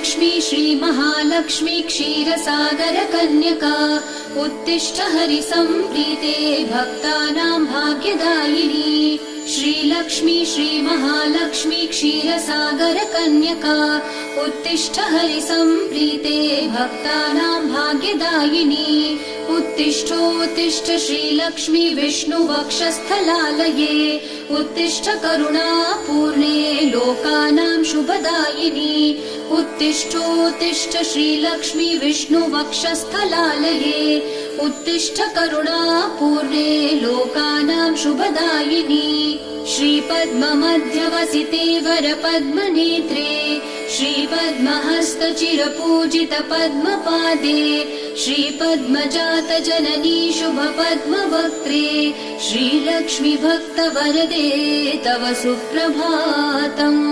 श्रीलक्ष्मी श्रीमहालक्ष्मी क्षीरसागरकन्यका उत्तिष्ठ हरिसम्प्रीते भक्तानां भाग्यदायिनी। श्रीलक्ष्मी श्रीमहालक्ष्मी क्षीरसागरकन्यका उत्तिष्ठ हरिसम्प्रीते भक्तानां भाग्यदायिनी। उत्तिष्ठोत्तिष्ठ श्रीलक्ष्मी विष्णुवक्षस्थलालये उत्तिष्ठ करुणापूर्णे लोकानां शुभदायिनी। उत्तिष्ठोत्तिष्ठ श्रीलक्ष्मी विष्णुवक्षस्थलालये उत्तिष्ठ करुणापूर्णे लोकानां शुभदायिनी। श्रीपद्ममध्यवसिते वरपद्मनेत्रे श्रीपद्महस्तचिरपूजित पद्मपादे श्रीपद्मजातजननी शुभपद्मवक्त्रे श्रीलक्ष्मी भक्तवरदे तव सुप्रभातम्।